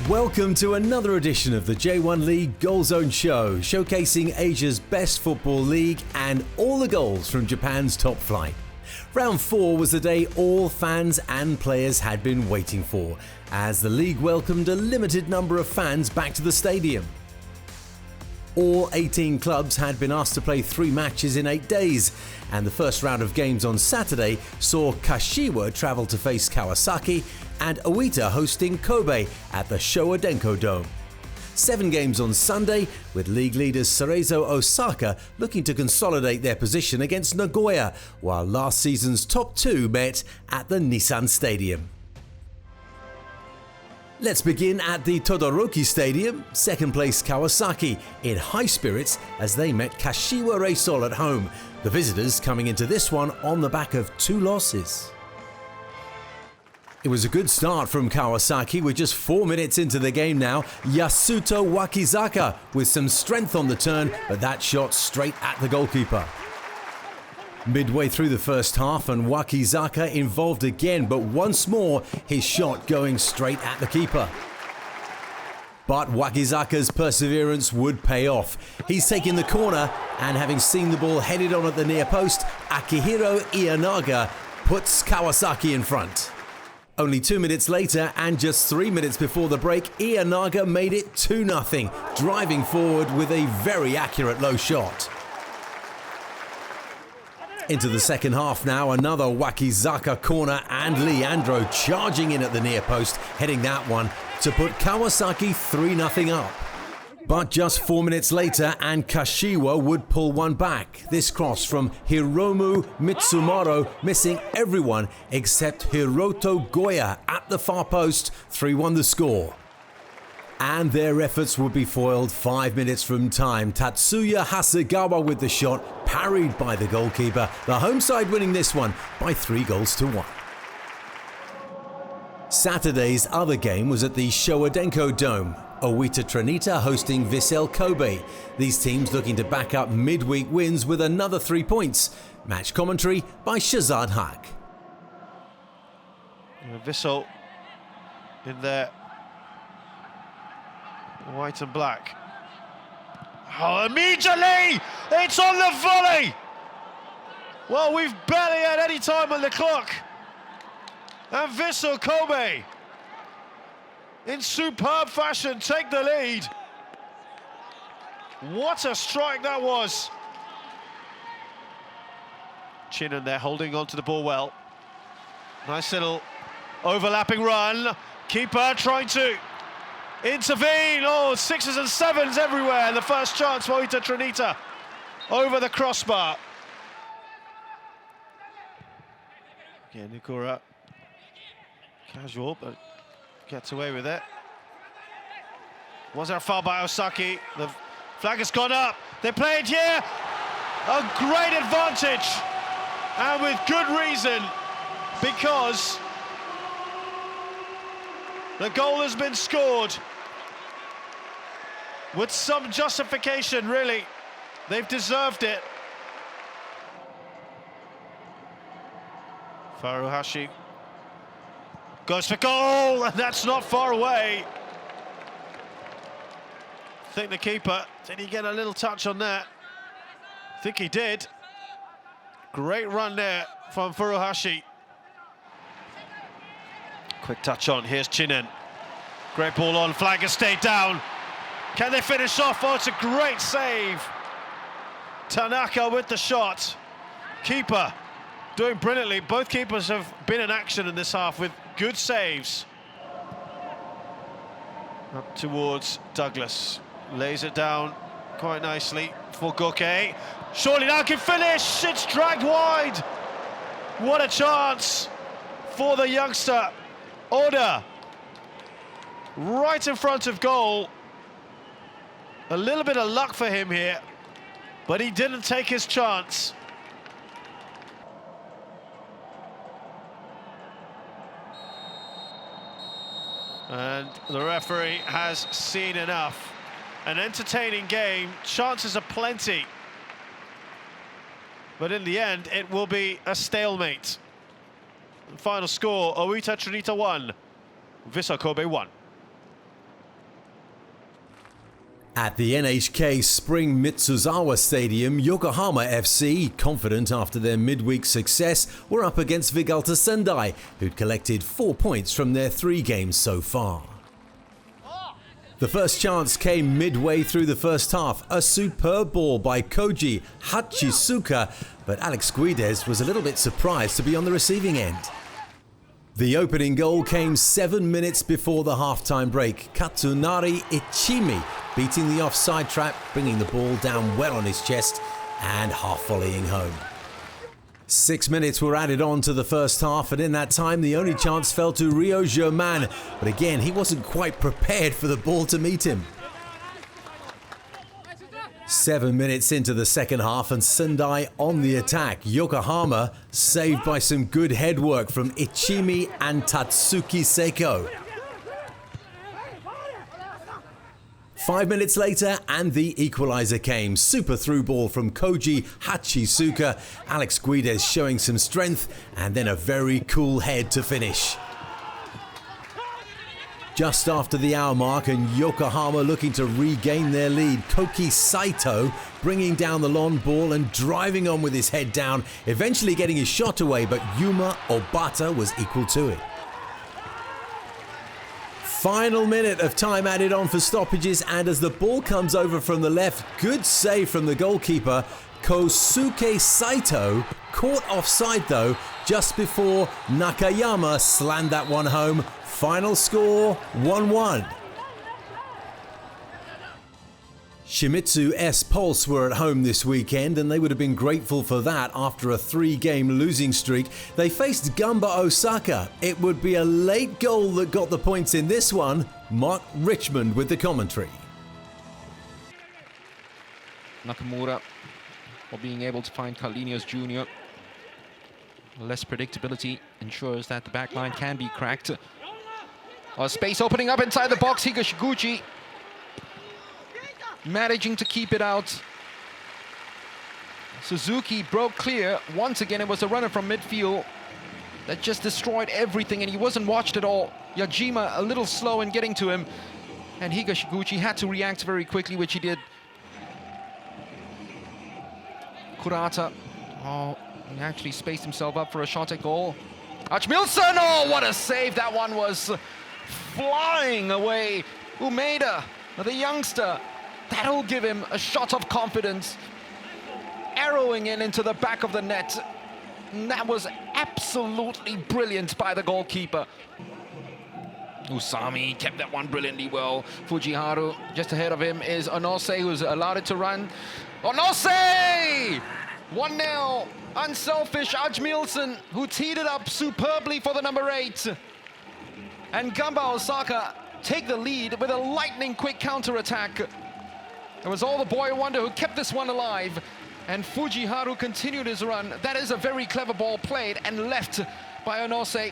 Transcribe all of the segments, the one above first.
Welcome to another edition of the J1 League GOALZONE Show, showcasing Asia's best football league and all the goals from Japan's top flight. Round 4 was the day all fans and players had been waiting for, as the league welcomed a limited number of fans back to the stadium. All 18 clubs had been asked to play 3 matches in 8 days, and the first round of games on Saturday saw Kashiwa travel to face Kawasaki and Oita hosting Kobe at the Showa Dome. 7 games on Sunday, with league leaders Cerezo Osaka looking to consolidate their position against Nagoya, while last season's top 2 met at the Nissan Stadium. Let's begin at the Todoroki Stadium. Second place Kawasaki in high spirits as they met Kashiwa Reysol at home, the visitors coming into this one on the back of 2 losses. It was a good start from Kawasaki with just 4 minutes into the game now. Yasuto Wakizaka with some strength on the turn, but that shot straight at the goalkeeper. Midway through the first half and Wakizaka involved again, but once more his shot going straight at the keeper. But Wakizaka's perseverance would pay off. He's taking the corner and having seen the ball headed on at the near post, Akihiro Ienaga puts Kawasaki in front. Only 2 minutes later and just 3 minutes before the break, Ienaga made it 2-0, driving forward with a very accurate low shot. Into the second half now, another Wakizaka corner and Leandro charging in at the near post, heading that one to put Kawasaki 3-0 up. But just 4 minutes later and Kashiwa would pull one back. This cross from Hiromu Mitsumaro missing everyone except Hiroto Goya at the far post, 3-1 the score. And their efforts would be foiled 5 minutes from time. Tatsuya Hasegawa with the shot, parried by the goalkeeper. The home side winning this one by 3-1. Saturday's other game was at the Showa Dome. Oita Trinita hosting Vissel Kobe. These teams looking to back up midweek wins with another 3 points. Match commentary by Shazad Haq. Vissel in their white and black. Oh, immediately! It's on the volley! Well, we've barely had any time on the clock. And Vissel Kobe, in superb fashion, take the lead. What a strike that was. Chinon there holding on to the ball well. Nice little overlapping run. Keeper trying to intervene. Oh, 6s and 7s everywhere. The first chance for Oita Trinita over the crossbar. Yeah, Nukura, casual, but gets away with it. Was there a foul by Osaki? The flag has gone up. They played here. A great advantage, and with good reason, because the goal has been scored with some justification, really. They've deserved it. Furuhashi goes for goal, and that's not far away. I think the keeper, did he get a little touch on that? I think he did. Great run there from Furuhashi. Quick touch on, here's Chinon. Great ball on, flag has stayed down. Can they finish off? Oh, it's a great save. Tanaka with the shot. Keeper doing brilliantly. Both keepers have been in action in this half with good saves. Up towards Douglas. Lays it down quite nicely for Goke. Surely now can finish. It's dragged wide. What a chance for the youngster. Oda. Right in front of goal. A little bit of luck for him here, but he didn't take his chance. And the referee has seen enough. An entertaining game, chances are plenty. But in the end, it will be a stalemate. The final score, Oita Trinita 1, Vissel Kobe 1. At the NHK Spring Mitsuzawa Stadium, Yokohama FC, confident after their midweek success, were up against Vegalta Sendai, who'd collected 4 points from their 3 games so far. The first chance came midway through the first half, a superb ball by Koji Hachisuka, but Alex Guedes was a little bit surprised to be on the receiving end. The opening goal came 7 minutes before the half-time break. Katsunari Ichimi beating the offside trap, bringing the ball down well on his chest and half-volleying home. 6 minutes were added on to the first half, and in that time the only chance fell to Rio Germain, but again he wasn't quite prepared for the ball to meet him. 7 minutes into the second half and Sendai on the attack. Yokohama saved by some good headwork from Ichimi and Tatsuki Seiko. 5 minutes later and the equaliser came. Super through ball from Koji Hachisuka. Alex Guedes showing some strength and then a very cool head to finish. Just after the hour mark and Yokohama looking to regain their lead, Koki Saito bringing down the long ball and driving on with his head down, eventually getting his shot away, but Yuma Obata was equal to it. Final minute of time added on for stoppages, and as the ball comes over from the left, good save from the goalkeeper, Kosuke Saito, caught offside though, just before Nakayama slammed that one home. Final score, 1-1. Shimizu S-Pulse were at home this weekend, and they would have been grateful for that after a 3-game losing streak. They faced Gamba Osaka. It would be a late goal that got the points in this one. Mark Richmond with the commentary. Nakamura, while being able to find Carlinhos Jr. Less predictability ensures that the back line can be cracked. A space opening up inside the box. Higashiguchi managing to keep it out. Suzuki broke clear. Once again, it was a runner from midfield that just destroyed everything, and he wasn't watched at all. Yajima a little slow in getting to him, and Higashiguchi had to react very quickly, which he did. Kurata, he actually spaced himself up for a shot at goal. Achmilson, oh, what a save. That one was flying away. Umeda, the youngster, that'll give him a shot of confidence. Arrowing into the back of the net. And that was absolutely brilliant by the goalkeeper. Usami kept that one brilliantly well. Fujiharu, just ahead of him is Onose, who's allowed it to run. Onose! 1-0. Unselfish Ajmilson, who teed it up superbly for the number 8. And Gamba Osaka take the lead with a lightning-quick counter-attack. It was all the boy wonder who kept this one alive. And Fujiharu continued his run. That is a very clever ball played and left by Onose.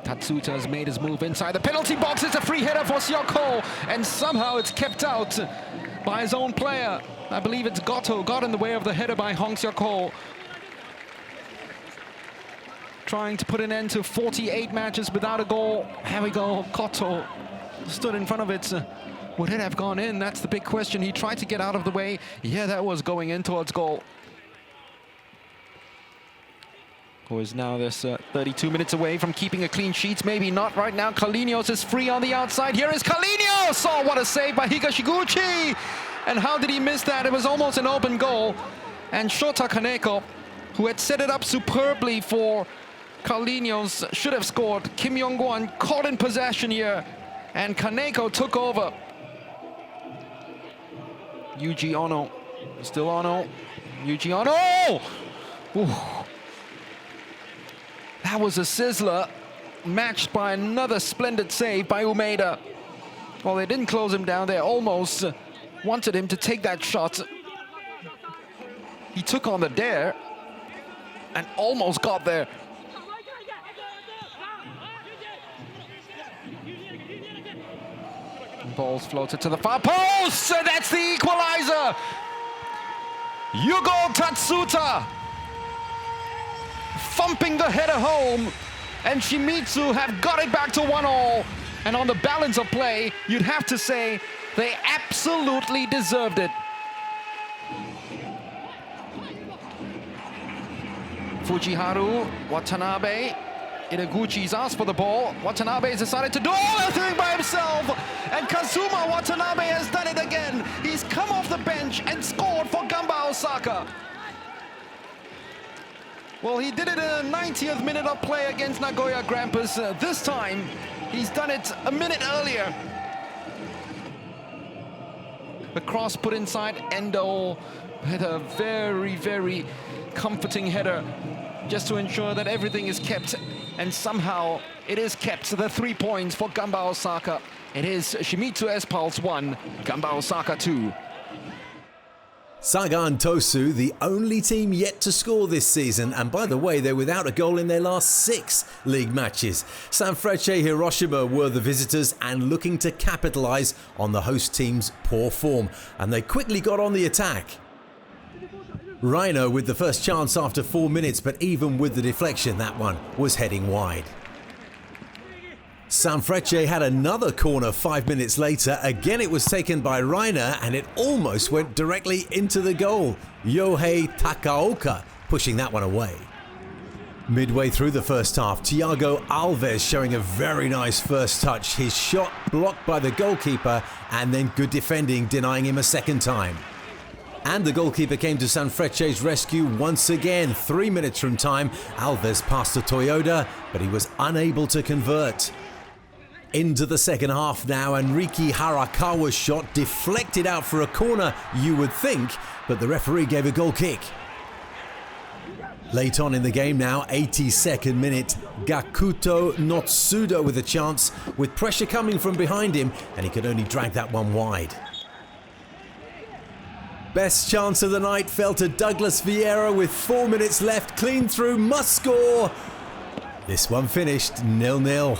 Tatsuta has made his move inside the penalty box. It's a free header for Syoko, and somehow it's kept out by his own player. I believe it's Goto got in the way of the header by Hong Syoko. Trying to put an end to 48 matches without a goal. Here we go, Goto stood in front of it. Would it have gone in? That's the big question. He tried to get out of the way. Yeah, that was going in towards goal. Who is now this 32 minutes away from keeping a clean sheet. Maybe not right now. Carlinhos is free on the outside. Here is Carlinhos! Oh, what a save by Higashiguchi! And how did he miss that? It was almost an open goal. And Shota Kaneko, who had set it up superbly for Carlinhos, should have scored. Kim Yong-gwon caught in possession here, and Kaneko took over. Yuji Ono, still Ono. Yuji Ono! Ooh. That was a sizzler, matched by another splendid save by Umeda. Well, they didn't close him down. They almost wanted him to take that shot. He took on the dare and almost got there. Ball's floated to the far post, and that's the equalizer. Yugo Tatsuta thumping the header home, and Shimizu have got it back to 1-1. And on the balance of play, you'd have to say they absolutely deserved it. Fujiharu, Watanabe, Itaguchi's asked for the ball. Watanabe has decided to do everything by himself. And Kazuma Watanabe has done it again. He's come off the bench and scored for Gamba Osaka. Well, he did it in the 90th minute of play against Nagoya Grampus. This time, he's done it a minute earlier. The cross put inside. Endo had a very, very comforting header just to ensure that everything is kept. And somehow it is kept. The 3 points for Gamba Osaka. It is Shimizu S-Pulse 1, Gamba Osaka 2. Sagan Tosu, the only team yet to score this season, and by the way, they're without a goal in their last 6 league matches. Sanfrecce Hiroshima were the visitors and looking to capitalise on the host team's poor form, and they quickly got on the attack. Rhino with the first chance after 4 minutes, but even with the deflection, that one was heading wide. Sanfrecce had another corner 5 minutes later. Again, it was taken by Reiner and it almost went directly into the goal. Yohei Takaoka pushing that one away. Midway through the first half, Thiago Alves showing a very nice first touch. His shot blocked by the goalkeeper and then good defending, denying him a second time. And the goalkeeper came to Sanfrecce's rescue once again. 3 minutes from time, Alves passed to Toyoda, but he was unable to convert. Into the second half now, and Riki Harakawa's shot deflected out for a corner, you would think, but the referee gave a goal kick. Late on in the game now, 82nd minute, Gakuto Notsuda with a chance, with pressure coming from behind him, and he could only drag that one wide. Best chance of the night fell to Douglas Vieira with 4 minutes left, clean through, must score. This one finished 0-0.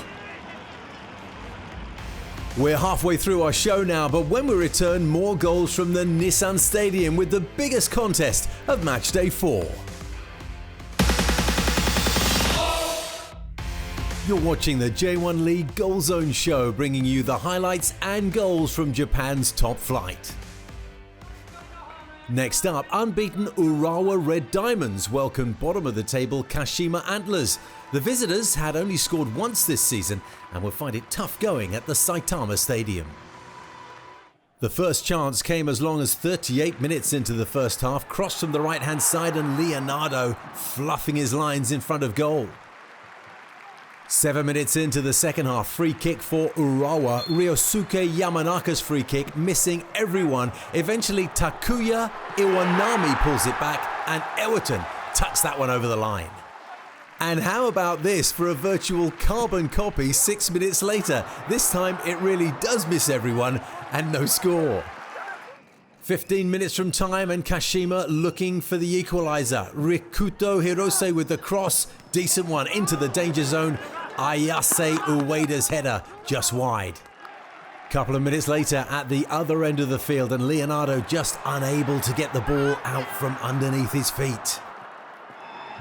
We're halfway through our show now, but when we return, more goals from the Nissan Stadium with the biggest contest of match day 4. You're watching the J1 League GOALZONE Show, bringing you the highlights and goals from Japan's top flight. Next up, unbeaten Urawa Red Diamonds welcomed bottom of the table Kashima Antlers. The visitors had only scored once this season and would find it tough going at the Saitama Stadium. The first chance came as long as 38 minutes into the first half, crossed from the right-hand side and Leonardo fluffing his lines in front of goal. 7 minutes into the second half, free kick for Urawa. Ryosuke Yamanaka's free kick, missing everyone. Eventually Takuya Iwanami pulls it back and Ewerton tucks that one over the line. And how about this for a virtual carbon copy 6 minutes later? This time it really does miss everyone and no score. 15 minutes from time and Kashima looking for the equaliser. Rikuto Hirose with the cross, decent one into the danger zone. Ayase Ueda's header just wide. Couple of minutes later at the other end of the field and Leonardo just unable to get the ball out from underneath his feet.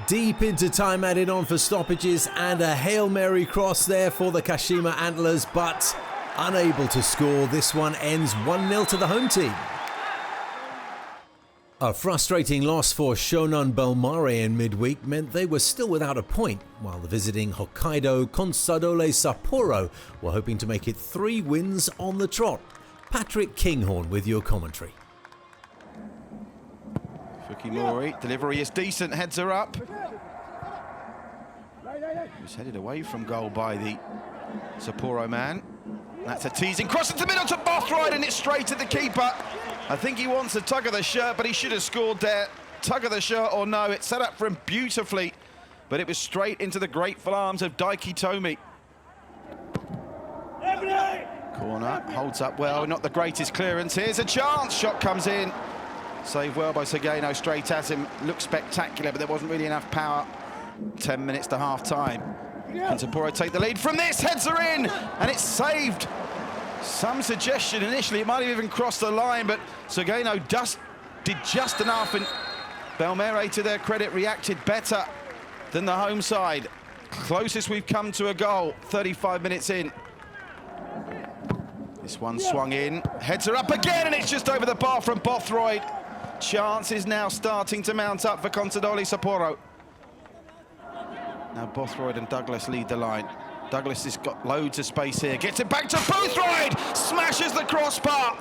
Deep into time added on for stoppages and a Hail Mary cross there for the Kashima Antlers, but unable to score. This one ends 1-0 to the home team. A frustrating loss for Shonan Bellmare in midweek meant they were still without a point, while the visiting Hokkaido Consadole Sapporo were hoping to make it 3 wins on the trot. Patrick Kinghorn with your commentary. Fukimori, delivery is decent, heads her up. He was headed away from goal by the Sapporo man. That's a teasing cross into the middle to Bothroyd, and it's straight at the keeper. I think he wants a tug of the shirt, but he should have scored there. Tug of the shirt or no, it set up for him beautifully, but it was straight into the grateful arms of Daiki Tomi. Corner, holds up well, not the greatest clearance. Here's a chance, shot comes in. Saved well by Sagano, straight at him. Looked spectacular, but there wasn't really enough power. 10 minutes to half time. Can Sapporo take the lead from this? Heads her in, and it's saved. Some suggestion initially, it might have even crossed the line, but Sagano did just enough, and Bellmare, to their credit, reacted better than the home side. Closest we've come to a goal, 35 minutes in. This one swung in, heads her up again, and it's just over the bar from Bothroyd. Chance is now starting to mount up for Contadole Sapporo. Now Bothroyd and Douglas lead the line. Douglas has got loads of space here, gets it back to Bothroyd, smashes the crossbar.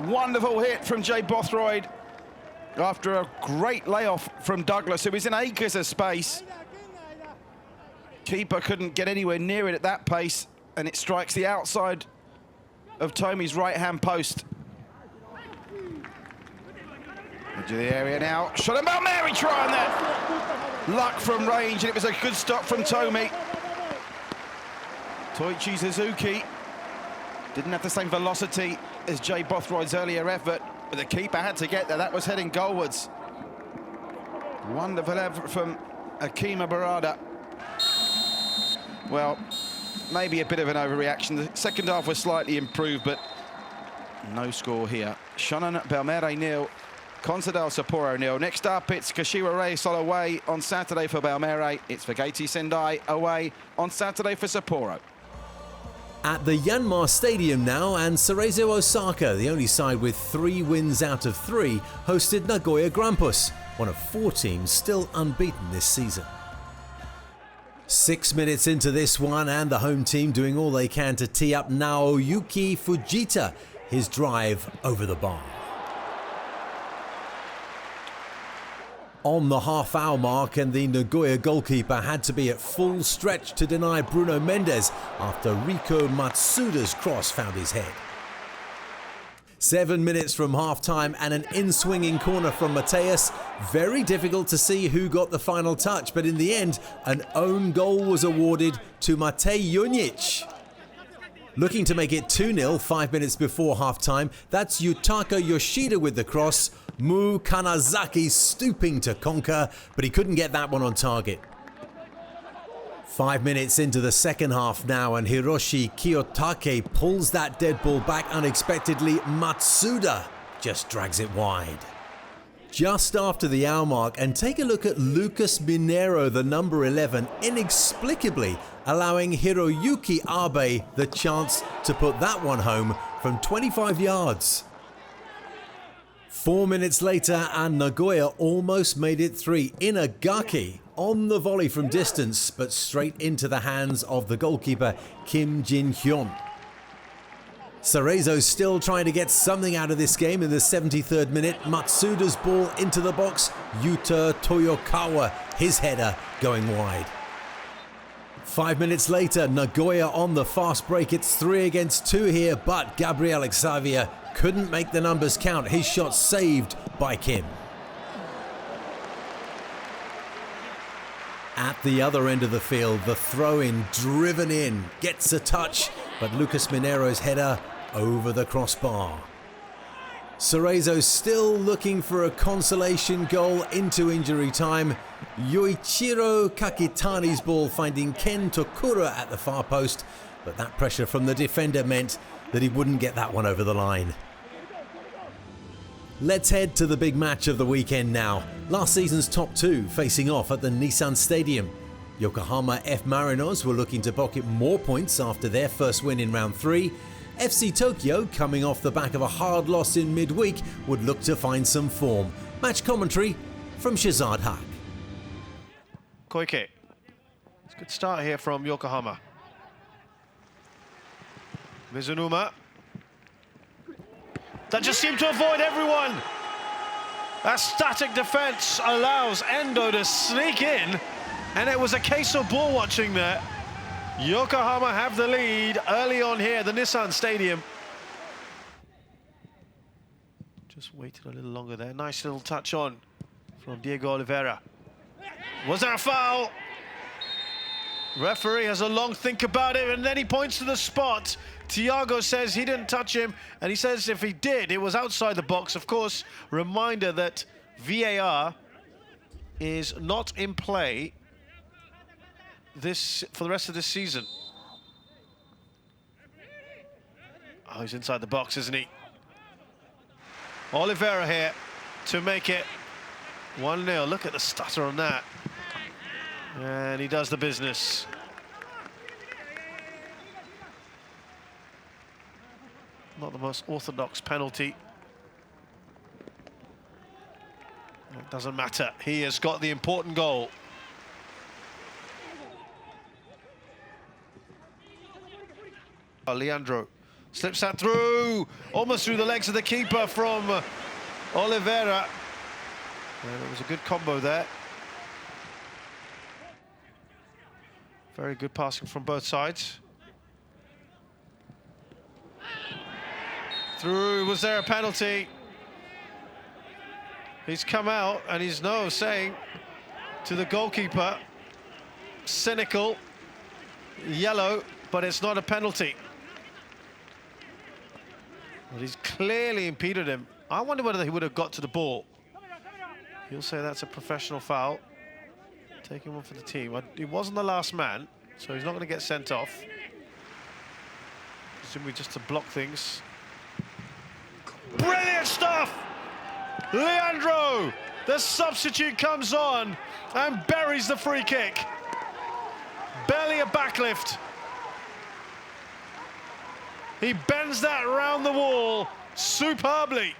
Wonderful hit from Jay Bothroyd after a great layoff from Douglas, who was in acres of space. Keeper couldn't get anywhere near it at that pace, and it strikes the outside of Tomi's right-hand post. Into the area now. Shonan Bellmare trying that. Luck from range, and it was a good stop from Tomi. Toichi Suzuki didn't have the same velocity as Jay Bothroyd's earlier effort, but the keeper had to get there. That was heading goalwards. Wonderful effort from Akima Barada. Well, maybe a bit of an overreaction. The second half was slightly improved, but no score here. Shonan Bellmare 0, Contadole Sapporo 0. Next up, it's Kashiwa Reysol away on Saturday for Bellmare. It's Fagati Sendai away on Saturday for Sapporo. At the Yanmar Stadium now, and Cerezo Osaka, the only side with 3 wins out of 3, hosted Nagoya Grampus, one of 4 teams still unbeaten this season. 6 minutes into this one, and the home team doing all they can to tee up Naoyuki Fujita, his drive over the bar. On the half-hour mark, and the Nagoya goalkeeper had to be at full stretch to deny Bruno Mendes after Riko Matsuda's cross found his head. 7 minutes from half-time, and an in-swinging corner from Mateus. Very difficult to see who got the final touch, but in the end, an own goal was awarded to Matej Junic. Looking to make it 2-0 5 minutes before half-time, that's Yutaka Yoshida with the cross. Mu Kanazaki stooping to conquer, but he couldn't get that one on target. 5 minutes into the second half now, and Hiroshi Kiyotake pulls that dead ball back unexpectedly. Matsuda just drags it wide. Just after the hour mark, and take a look at Lucas Minero, the number 11, inexplicably allowing Hiroyuki Abe the chance to put that one home from 25 yards. 4 minutes later, and Nagoya almost made it 3. Inagaki on the volley from distance, but straight into the hands of the goalkeeper Kim Jin-hyun. Cerezo still trying to get something out of this game in the 73rd minute. Matsuda's ball into the box. Yuta Toyokawa, his header going wide. 5 minutes later, Nagoya on the fast break. It's 3 against 2 here, but Gabriel Xavier couldn't make the numbers count. His shot saved by Kim. At the other end of the field, the throw-in driven in, gets a touch, but Lucas Minero's header over the crossbar. Cerezo still looking for a consolation goal into injury time. Yoichiro Kakitani's ball finding Ken Tokura at the far post, but that pressure from the defender meant that he wouldn't get that one over the line. Let's head to the big match of the weekend now. Last season's top 2 facing off at the Nissan Stadium. Yokohama F Marinos were looking to pocket more points after their first win in round 3. FC Tokyo, coming off the back of a hard loss in midweek, would look to find some form. Match commentary from Shazad Haq. Koike. It's a good start here from Yokohama. Mizunuma. That just seemed to avoid everyone. That static defense allows Endo to sneak in, and it was a case of ball watching there. Yokohama have the lead early on here at the Nissan Stadium. Just waited a little longer there. Nice little touch on from Diego Oliveira. Was there a foul? Referee has a long think about it, and then he points to the spot. Thiago says he didn't touch him, and he says if he did, it was outside the box. Of course, reminder that VAR is not in play for the rest of this season. Oh, he's inside the box, isn't he? Oliveira here to make it 1-0. Look at the stutter on that. And he does the business. Not the most orthodox penalty. It doesn't matter. He has got the important goal. Leandro slips that through, almost through the legs of the keeper from Oliveira. And it was a good combo there. Very good passing from both sides. Through, was there a penalty? He's come out and he's saying to the goalkeeper, cynical, yellow, but it's not a penalty. But he's clearly impeded him. I wonder whether he would have got to the ball. He'll say that's a professional foul. Taking one for the team. He wasn't the last man, so he's not going to get sent off. Presumably just to block things. Brilliant stuff! Leandro, the substitute, comes on and buries the free kick. Barely a backlift. He bends that round the wall superbly.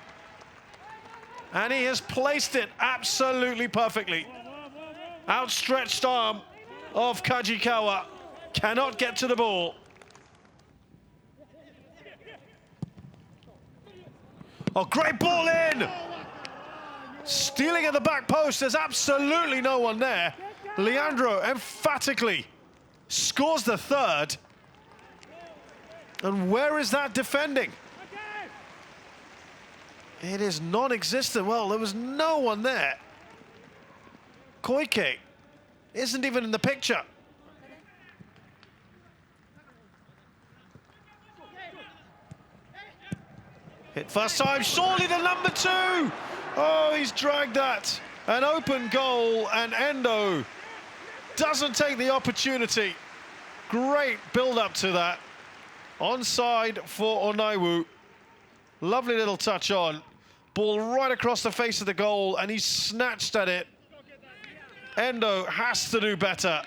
And he has placed it absolutely perfectly. Outstretched arm of Kajikawa cannot get to the ball. Oh, great ball in! Stealing at the back post, there's absolutely no one there. Leandro emphatically scores the third. And where is that defending? It is non-existent. Well, there was no one there. Koike isn't even in the picture. Hit first time, surely the number 2. Oh, he's dragged that. An open goal, and Endo doesn't take the opportunity. Great build-up to that. Onside for Onaiwu. Lovely little touch on. Ball right across the face of the goal, and he snatched at it. Endo has to do better.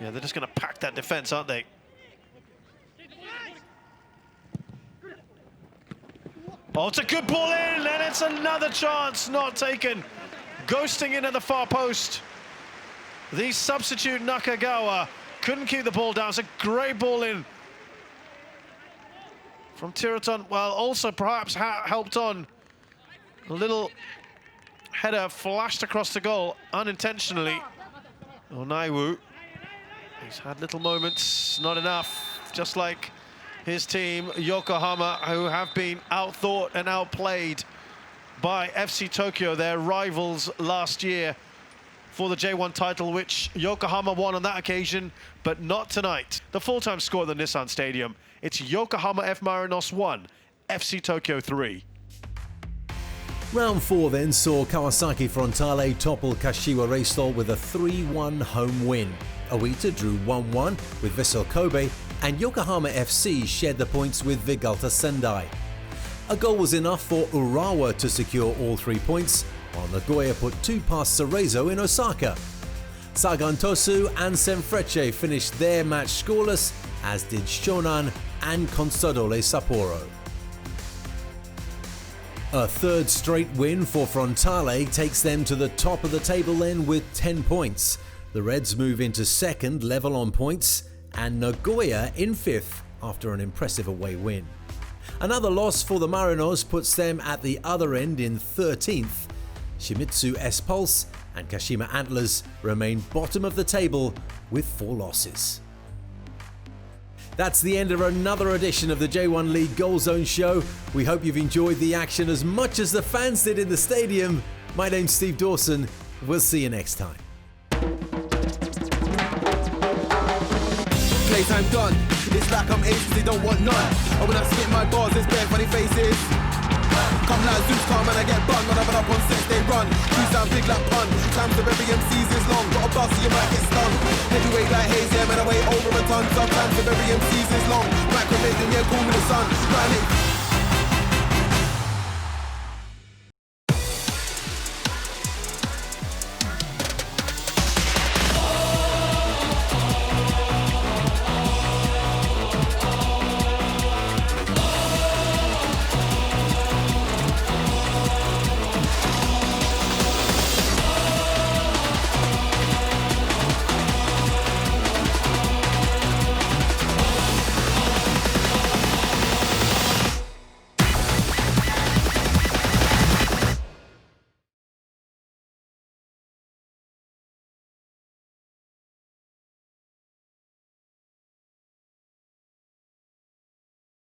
Yeah, they're just going to pack that defense, aren't they? Oh, it's a good ball in, and it's another chance not taken. Ghosting in at the far post. The substitute Nakagawa couldn't keep the ball down. It's a great ball in from Tiraton. Well, also perhaps helped on. A little header flashed across the goal unintentionally. Onaiwu, he's had little moments, not enough, just like his team, Yokohama, who have been outthought and outplayed by FC Tokyo, their rivals last year for the J1 title, which Yokohama won on that occasion, but not tonight. The full-time score at the Nissan Stadium, it's Yokohama F Marinos 1, FC Tokyo 3. Round 4 then saw Kawasaki Frontale topple Kashiwa Reysol with a 3-1 home win. Oita drew 1-1 with Vissel Kobe, and Yokohama FC shared the points with Vegalta Sendai. A goal was enough for Urawa to secure all 3 points, while Nagoya put 2 past Cerezo in Osaka. Sagan Tosu and Senfrecce finished their match scoreless, as did Shonan and Consadole Sapporo. A third straight win for Frontale takes them to the top of the table then with 10 points. The Reds move into second, level on points, and Nagoya in 5th after an impressive away win. Another loss for the Marinos puts them at the other end in 13th. Shimizu S-Pulse and Kashima Antlers remain bottom of the table with 4 losses. That's the end of another edition of the J1 League Goal Zone Show. We hope you've enjoyed the action as much as the fans did in the stadium. My name's Steve Dawson. We'll see you next time. Playtime done. It's like I'm aces, they don't want none. And when I spit my bars, there's bare funny faces. Come like Zeus, come and I get bun. When I run up on sets, they run. You sound big like pun. Times of every MC's is long. Got a bus, so you might get stung. Heavyweight like haze, yeah, man, I weigh over a ton. Sometimes of every MC's is long. Micro-making, yeah, call me the sun. Running.